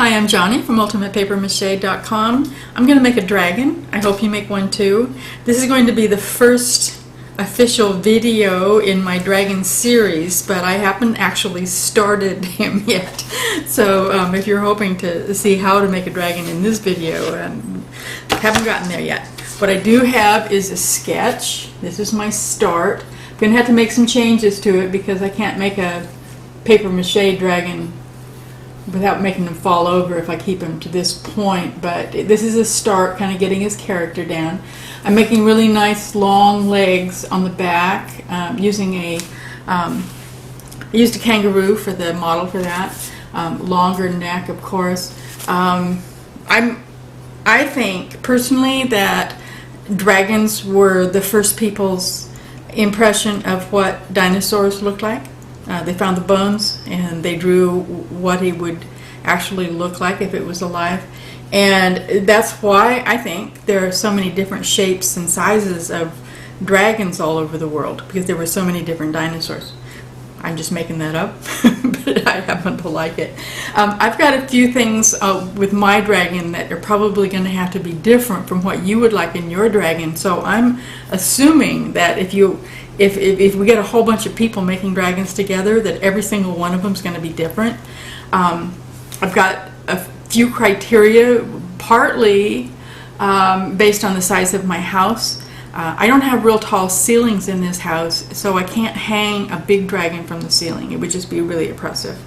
Hi, I'm Johnny from UltimatePapier-mâché.com. I'm going to make a dragon. I hope you make one too. This is going to be the first official video in my dragon series, but I haven't actually started him yet. So if you're hoping to see how to make a dragon in this video, I haven't gotten there yet. What I do have is a sketch. This is my start. I'm going to have to make some changes to it because I can't make a papier-mâché dragon without making him fall over if I keep him to this point, but this is a start, kind of getting his character down. I'm making really nice long legs on the back, using I used a kangaroo for the model for that, longer neck of course. I think personally that dragons were the first people's impression of what dinosaurs looked like. They found the bones and they drew what he would actually look like if it was alive. And that's why I think there are so many different shapes and sizes of dragons all over the world, because there were so many different dinosaurs. I'm just making that up, but I happen to like it. I've got a few things with my dragon that are probably going to have to be different from what you would like in your dragon. So I'm assuming that if we get a whole bunch of people making dragons together, that every single one of them is going to be different. I've got a few criteria, partly based on the size of my house. I don't have real tall ceilings in this house, so I can't hang a big dragon from the ceiling. It would just be really oppressive.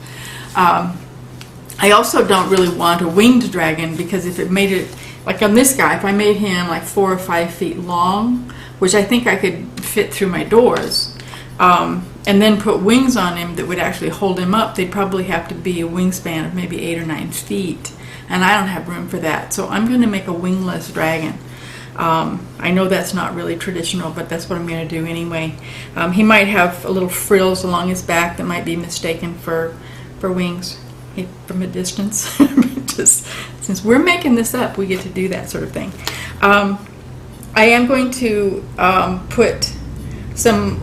I also don't really want a winged dragon, because if it made it, like on this guy, if I made him like 4 or 5 feet long, which I think I could fit through my doors, and then put wings on him that would actually hold him up, they'd probably have to be a wingspan of maybe 8 or 9 feet, and I don't have room for that. So I'm going to make a wingless dragon. I know that's not really traditional, but that's what I'm going to do anyway. He might have a little frills along his back that might be mistaken for wings from a distance. Just, since we're making this up, we get to do that sort of thing. I am going to put some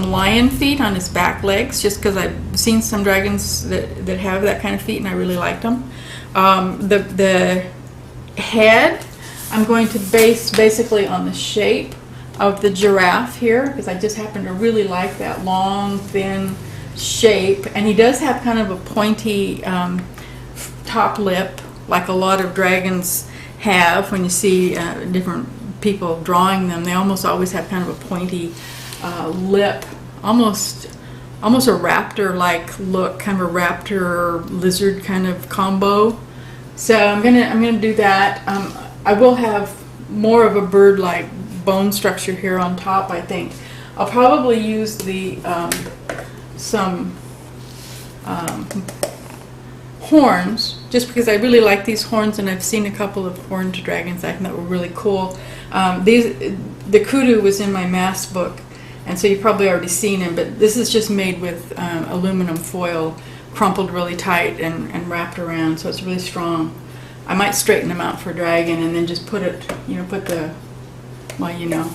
lion feet on his back legs, just because I've seen some dragons that have that kind of feet and I really liked them. The head I'm going to base basically on the shape of the giraffe here, because I just happen to really like that long, thin shape. And he does have kind of a pointy top lip, like a lot of dragons have. When you see different people drawing them, they almost always have kind of a pointy lip, almost a raptor-like look, kind of a raptor lizard kind of combo. So I'm gonna do that. I will have more of a bird-like bone structure here on top, I think. I'll probably use the some horns, just because I really like these horns, and I've seen a couple of horned dragons I think that were really cool. The kudu was in my mass book, and so you've probably already seen him, but this is just made with aluminum foil, crumpled really tight and wrapped around, so it's really strong. I might straighten them out for a dragon and then just put it, put the, well, you can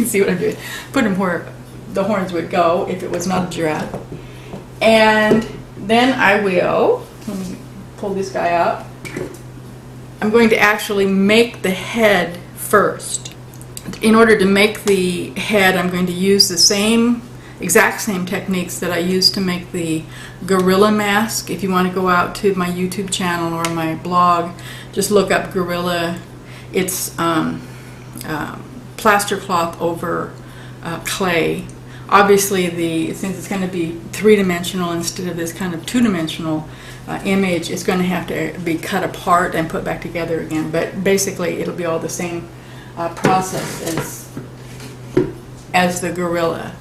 see what I'm doing. Put them where the horns would go if it was not a giraffe. And then I will, let me pull this guy up. I'm going to actually make the head first. In order to make the head, I'm going to use the exact same techniques that I used to make the gorilla mask. If you want to go out to my YouTube channel or my blog, just look up gorilla. It's plaster cloth over clay. Obviously, since it's going to be three-dimensional instead of this kind of two-dimensional image, it's going to have to be cut apart and put back together again. But basically, it'll be all the same process as the gorilla.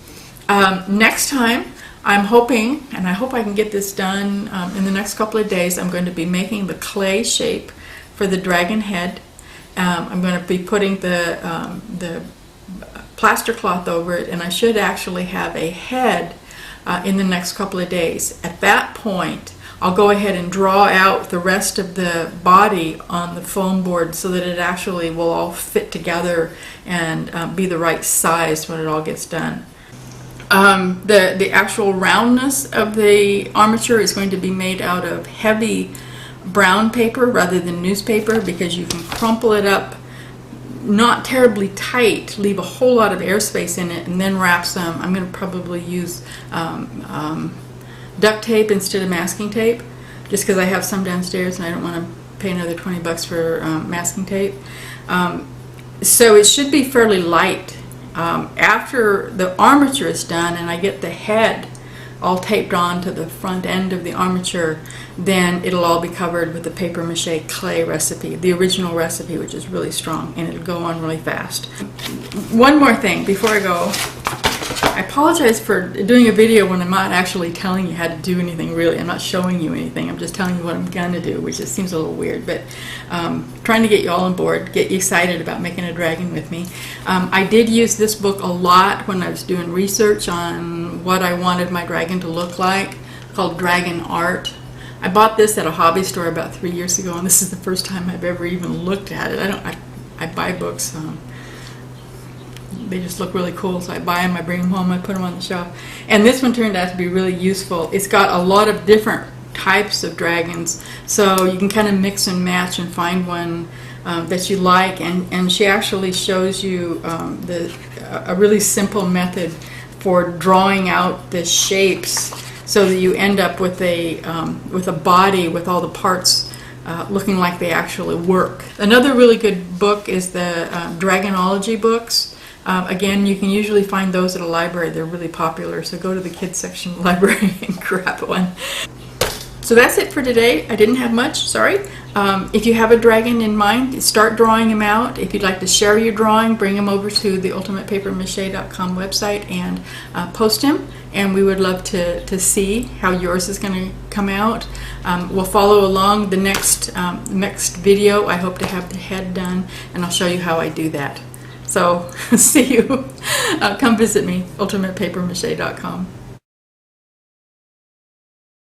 Next time, I'm hoping, and I hope I can get this done in the next couple of days, I'm going to be making the clay shape for the dragon head. I'm going to be putting the plaster cloth over it, and I should actually have a head in the next couple of days. At that point, I'll go ahead and draw out the rest of the body on the foam board so that it actually will all fit together and be the right size when it all gets done. The actual roundness of the armature is going to be made out of heavy brown paper rather than newspaper, because you can crumple it up not terribly tight, leave a whole lot of airspace in it, and then wrap some. I'm going to probably use duct tape instead of masking tape, just because I have some downstairs and I don't want to pay another 20 bucks for masking tape. So it should be fairly light. After the armature is done and I get the head all taped on to the front end of the armature, then it'll all be covered with the papier-mâché clay recipe, the original recipe, which is really strong, and it'll go on really fast. One more thing before I go. I apologize for doing a video when I'm not actually telling you how to do anything, really. I'm not showing you anything. I'm just telling you what I'm going to do, which just seems a little weird, but trying to get you all on board, get you excited about making a dragon with me. I did use this book a lot when I was doing research on what I wanted my dragon to look like, called Dragon Art. I bought this at a hobby store about 3 years ago, and this is the first time I've ever even looked at it. I buy books. They just look really cool, so I buy them, I bring them home, I put them on the shelf. And this one turned out to be really useful. It's got a lot of different types of dragons, so you can kind of mix and match and find one that you like. And she actually shows you a really simple method for drawing out the shapes, so that you end up with a body with all the parts looking like they actually work. Another really good book is the Dragonology Books. Again, you can usually find those at a library. They're really popular, so go to the kids section of the library and grab one. So that's it for today. I didn't have much, sorry. If you have a dragon in mind, start drawing him out. If you'd like to share your drawing, bring him over to the ultimatepapier-mâché.com website and post him, and we would love to see how yours is going to come out. We'll follow along the next video. I hope to have the head done, and I'll show you how I do that. So, see you. Come visit me, ultimatepapier-mâché.com.